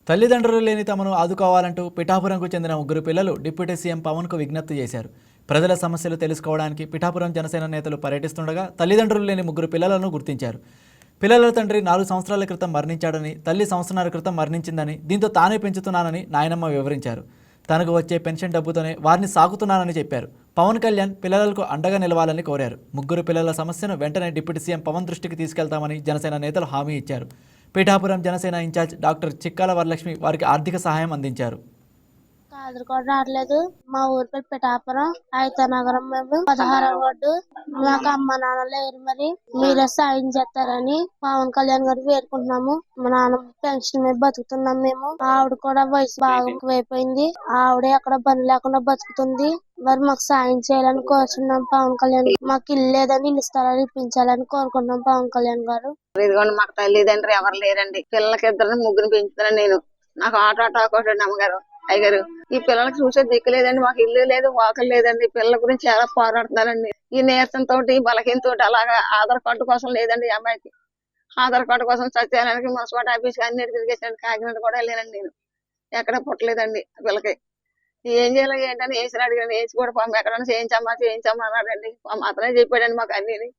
తల్లిదండ్రులు లేని తమను ఆదుకోవాలంటూ పిఠాపురంకు చెందిన ముగ్గురు పిల్లలు డిప్యూటీ సీఎం పవన్కు విజ్ఞప్తి చేశారు. ప్రజల సమస్యలు తెలుసుకోవడానికి పిఠాపురం జనసేన నేతలు పర్యటిస్తుండగా తల్లిదండ్రులు లేని ముగ్గురు పిల్లలను గుర్తించారు. పిల్లల తండ్రి 4 సంవత్సరాల క్రితం మరణించాడని, తల్లి సంవత్సరాల క్రితం మరణించిందని, దీంతో తానే పెంచుతున్నానని నాయనమ్మ వివరించారు. తనకు వచ్చే పెన్షన్ డబ్బుతోనే వారిని సాకుతున్నానని చెప్పారు. పవన్ కళ్యాణ్ పిల్లలకు అండగా నిలవాలని కోరారు. ముగ్గురు పిల్లల సమస్యను వెంటనే డిప్యూటీ సీఎం పవన్ దృష్టికి తీసుకెళ్తామని జనసేన నేతలు హామీ ఇచ్చారు. పిఠాపురం జనసేన ఇన్ఛార్జ్ డాక్టర్ చిక్కాల వరలక్ష్మి వారికి ఆర్థిక సహాయం అందించారు. ఆధార్ కార్డు రావట్లేదు. మా ఊరి పేరు పిఠాపురం, నగరం. మేము 16వ వార్డు. మాకు అమ్మ నాన్న లేరు. మరి మీరే సాయం చేస్తారని పవన్ కళ్యాణ్ గారు వేడుకుంటున్నాము. మా నాన్న పెన్షన్ మీద బతుకుతున్నాం మేము. ఆవిడ కూడా వయసు బాగా ఎక్కువైపోయింది. ఆవిడే అక్కడ పని లేకుండా బతుకుతుంది. మరి మాకు సాయం చేయాలని కోరుచున్నాం పవన్ కళ్యాణ్. మాకు ఇల్లు లేదని ఇల్లు స్థలాలు ఇప్పించాలని కోరుకుంటున్నాం పవన్ కళ్యాణ్ గారు. ఇదిగోండి, మాకు తల్లిదండ్రులు ఎవరు లేరండి. పిల్లలకి ఇద్దరు ముగ్గురు పెంచుతున్నాను నేను. నాకు ఆటో ఒకటి అమ్మగారు అయ్యగారు. ఈ పిల్లలకి చూసే దిక్కు లేదండి. మాకు ఇల్లు లేదు, వాకలు లేదండి. పిల్లల గురించి చాలా పోరాడుతున్నారండి. ఈ నీరసంతో బలహీనతో అలాగా ఆధార్ కార్డు కోసం లేదండి. ఈ అమ్మాయికి ఆధార్ కార్డు కోసం సత్యాలయానికి మున్సిపల్ ఆఫీస్ అన్నిటి తిరిగేసాను. కాకినాడ కూడా వెళ్ళానండి నేను. ఎక్కడ పుట్టలేదండి పిల్లకి. ఏం చేయాలి ఏంటని వేసిన అడిగాను. వేసి కూడా పాము ఎక్కడైనా చేయించమ్మా అన్నాడండి. మాత్రమే చెప్పాడండి మాకు అన్ని.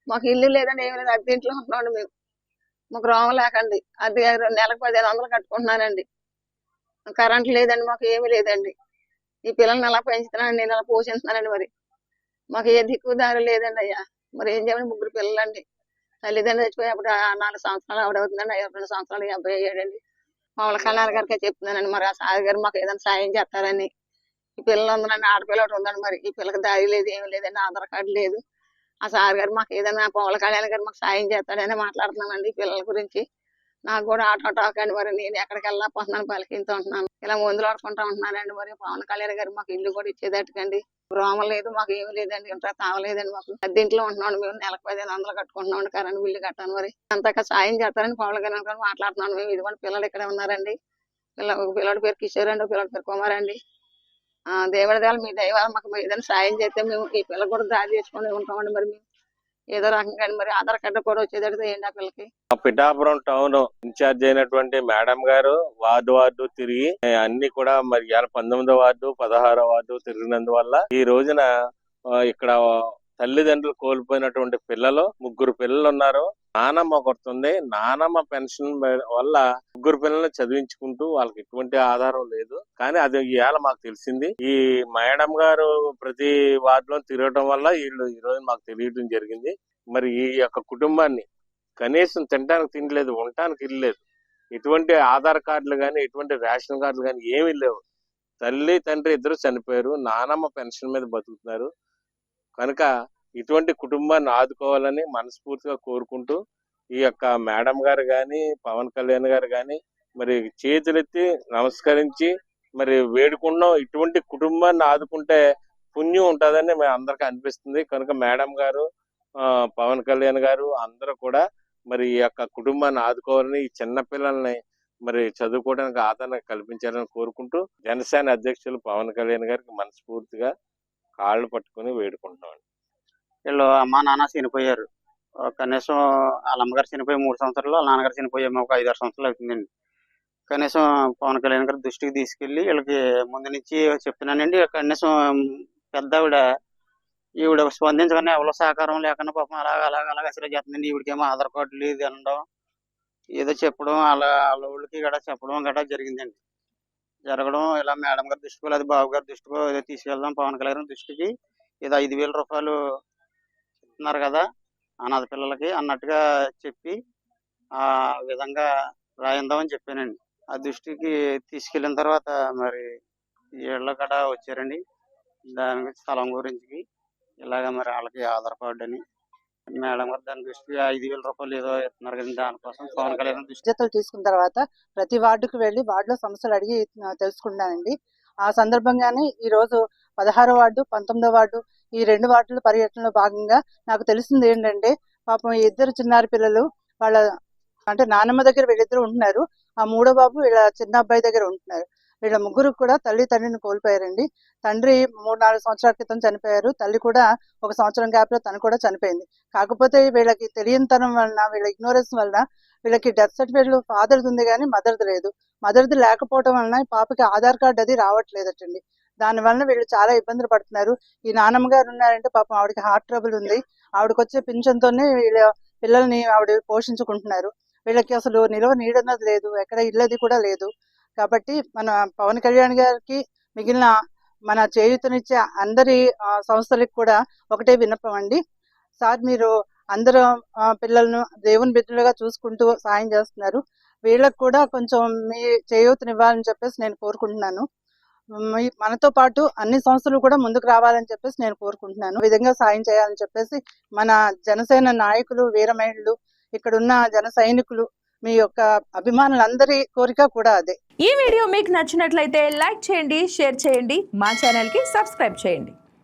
మాకు ఇల్లు లేదండి, ఏమి లేదు. అద్దె ఇంట్లో ఉంటున్నాండి మేము. మాకు రోగం లేకండి. అద్దె నెలకు 1500 కట్టుకుంటున్నానండి. కరెంట్ లేదండి, మాకు ఏమీ లేదండి. ఈ పిల్లల్ని ఎలా పెంచుతున్నాను, నేను ఎలా పోషిస్తున్నానండి. మరి మాకు ఏ దిక్కు దారి లేదండి అయ్యా. మరి ఏం చేయాలి? ముగ్గురు పిల్లలండి. తల్లిదండ్రులు చచ్చిపోయినప్పుడు 4 సంవత్సరాలు ఆవిడవుతుందండి. 2 సంవత్సరాలు 50 అయ్యాడండి. మామూలు కళ్యాణ్ గారికి చెప్తున్నానండి. మరి ఆ సాయి గారు మాకు ఏదైనా సాయం చేస్తారని. ఈ పిల్లలు ఉందండి, ఆడపిల్ల ఒకటి ఉందండి. మరి ఈ పిల్లకి దారి లేదు, ఏమి లేదండి. ఆధార్ కార్డు లేదు. ఆ సార్ గారు మాకు ఏదైనా పవన్ కళ్యాణ్ గారు మాకు సాయం చేస్తాడని మాట్లాడుతున్నామండి ఈ పిల్లల గురించి. నాకు కూడా ఆటో అండి. మరి నేను ఎక్కడికి వెళ్ళకపోతున్నాను, పలికింతో ఉంటున్నాను. ఇలా మందులు ఆడుకుంటా ఉంటున్నానండి. మరి పవన్ కళ్యాణ్ గారు మాకు ఇల్లు కూడా ఇచ్చేదట్టుకండి. గృహం లేదు, మాకు ఏమి లేదండి. ఇంట్లో తావలేదండి. మాకు అద్దెంట్లో ఉంటున్నాడు. మేము నెలకు 1500 కట్టుకుంటున్నాం. కరెంట్ బిల్లు కట్టాను. మరి అంతగా సాయం చేస్తారని పవన్ కళ్యాణ్ గారు మాట్లాడుతున్నాను. మేము ఇదిగోండి పిల్లలు ఇక్కడే ఉన్నారండి. ఒక పిల్లడి పేరు కిషోర్ అండి, ఒక పిల్లడి పేరు కుమార్ అండి. దేవుడి దేవాల మీ దైవాల మాకు ఏదైనా సాయం చేస్తే మేము ఈ పిల్లలు కూడా దారి చేసుకుని ఉంటామండి. మరి మేము ఏదో రకంగా మరి ఆధార్ కార్డు కూడా వచ్చేదడితే ఏంటి ఆ పిల్లకి. పిఠాపురం టౌన్ ఇన్ఛార్జ్ అయినటువంటి మేడం గారు వార్డు తిరిగి అన్ని కూడా మరి 19వ వార్డు 16వ వార్డు తిరిగినందువల్ల ఈ రోజున ఇక్కడ తల్లిదండ్రులు కోల్పోయినటువంటి పిల్లలు ముగ్గురు పిల్లలు ఉన్నారు. నానమ్మ ఒకటి. నానమ్మ పెన్షన్ వల్ల ముగ్గురు పిల్లల్ని చదివించుకుంటూ వాళ్ళకి ఎటువంటి ఆధారం లేదు. కానీ అది ఇవాళ మాకు తెలిసింది. ఈ మేడం గారు ప్రతి వార్డులో తిరగడం వల్ల వీళ్ళు ఈ రోజు మాకు తెలియడం జరిగింది. మరి ఈ యొక్క కుటుంబాన్ని కనీసం తినడానికి తిండి లేదు, ఉండటానికి ఇల్లు లేదు. ఎటువంటి ఆధార్ కార్డులు కానీ, ఎటువంటి రేషన్ కార్డులు కానీ ఏమీ లేవు. తల్లి తండ్రి ఇద్దరు చనిపోయారు. నానమ్మ పెన్షన్ మీద బతుకుతున్నారు. కనుక ఇటువంటి కుటుంబాన్ని ఆదుకోవాలని మనస్ఫూర్తిగా కోరుకుంటూ ఈ యొక్క మేడం గారు కానీ, పవన్ కళ్యాణ్ గారు కానీ మరి చేతులెత్తి నమస్కరించి మరి వేడుకున్నాం. ఇటువంటి కుటుంబాన్ని ఆదుకుంటే పుణ్యం ఉంటుందని మేము అందరికీ అనిపిస్తుంది. కనుక మేడం గారు, పవన్ కళ్యాణ్ గారు అందరూ కూడా మరి ఈ యొక్క కుటుంబాన్ని ఆదుకోవాలని, ఈ చిన్న పిల్లల్ని మరి చదువుకోవడానికి ఆదరణ కల్పించాలని కోరుకుంటూ జనసేన అధ్యక్షులు పవన్ కళ్యాణ్ గారికి మనస్ఫూర్తిగా కాళ్ళు పట్టుకుని వేడుకుంటున్నాం. వీళ్ళు అమ్మా నాన్న చనిపోయారు. కనీసం వాళ్ళ అమ్మగారు చనిపోయి 3 సంవత్సరాలు, వాళ్ళ నాన్నగారు చనిపోయి ఒక 5-6 సంవత్సరాలు అవుతుందండి. కనీసం పవన్ కళ్యాణ్ గారి దృష్టికి తీసుకెళ్లి వీళ్ళకి ముందు నుంచి చెప్తున్నానండి. కనీసం పెద్దావిడ ఈవిడ స్పందించగానే ఎవరో సహకారం లేకుండా పాపం అలాగ అసలు చేస్తుందండి. ఈవిడికేమో ఆధార్ కార్డు లేదు అనడం, ఏదో చెప్పడం, వాళ్ళ ఊళ్ళకి గట్రా చెప్పడం గట్రా జరిగిందండి. జరగడం ఇలా మేడం గారి దృష్టికో లేదా బాబు గారి దృష్టికో ఏదో తీసుకెళ్దాం, పవన్ కళ్యాణ్ దృష్టికి ఏదో 5,000 రూపాయలు ఇస్తున్నారు కదా అనాథ పిల్లలకి అన్నట్టుగా చెప్పి ఆ విధంగా రాయిందామని చెప్పానండి. ఆ దృష్టికి తీసుకెళ్లిన తర్వాత మరి వీళ్ళ కడ వచ్చారండి. దాని గురించి స్థలం గురించి ఇలాగ మరి వాళ్ళకి ఆధార్ కార్డు అని మేడం గారు దాని దృష్టికి 5,000 రూపాయలు ఏదో ఇస్తున్నారు కదా, దానికోసం పవన్ కళ్యాణ్ బాధ్యతలు తీసుకున్న తర్వాత ప్రతి వార్డుకు వెళ్లి వార్డులో సమస్యలు అడిగి తెలుసుకున్నానండి. ఆ సందర్భంగానే ఈ రోజు 16వ వార్డు 19వ వార్డు ఈ 2 వార్డుల పర్యటనలో భాగంగా నాకు తెలిసింది ఏంటంటే, పాపం ఈ 2 చిన్నారి పిల్లలు వాళ్ళ అంటే నానమ్మ దగ్గర వీళ్ళిద్దరు ఉంటున్నారు. ఆ 3వ బాబు వీళ్ళ చిన్న అబ్బాయి దగ్గర ఉంటున్నారు. వీళ్ళ ముగ్గురు కూడా తల్లి తండ్రిని కోల్పోయారండి. తండ్రి 3-4 సంవత్సరాల క్రితం చనిపోయారు. తల్లి కూడా 1 సంవత్సరం గ్యాప్ లో తను కూడా చనిపోయింది. కాకపోతే వీళ్ళకి తెలియనితనం వలన, వీళ్ళ ఇగ్నోరెన్స్ వలన వీళ్ళకి డెత్ సర్టిఫికేట్లు ఫాదర్ది ఉంది కానీ మదర్ది లేదు. మదర్ది లేకపోవడం వలన ఈ పాపకి ఆధార్ కార్డు అది రావట్లేదటండి. దాని వలన వీళ్ళు చాలా ఇబ్బందులు పడుతున్నారు. ఈ నానమ్మ గారు ఉన్నారంటే పాపం ఆవిడకి హార్ట్ ట్రబుల్ ఉంది. ఆవిడకి వచ్చే పింఛన్తోనే వీళ్ళ పిల్లల్ని ఆవిడ పోషించుకుంటున్నారు. వీళ్ళకి అసలు నిలవ నీడన్నది లేదు, ఎక్కడ ఇల్లది కూడా లేదు. కాబట్టి మన పవన్ కళ్యాణ్ గారికి మిగిలిన మన చేయూతనిచ్చే అందరి సంస్థలకు కూడా ఒకటే విన్నపం అండి. సార్, మీరు అందరూ పిల్లలను దేవుని బిడ్డలుగా చూసుకుంటూ సాయం చేస్తున్నారు. వీళ్ళకి కూడా కొంచెం మీ చేయూతనివ్వాలని చెప్పేసి నేను కోరుకుంటున్నాను. మనతో పాటు అన్ని సంస్థలు కూడా ముందుకు రావాలని చెప్పేసి నేను కోరుకుంటున్నాను. ఈ విధంగా సాయం చేయాలని చెప్పేసి మన జనసేన నాయకులు, వీర మహిళలు, ఇక్కడున్న జన సైనికులు, మీ యొక్క అభిమానులందరి కోరిక కూడా అదే. ఈ వీడియో మీకు నచ్చినట్లయితే లైక్ చేయండి, షేర్ చేయండి, మా ఛానల్కి సబ్స్క్రైబ్ చేయండి.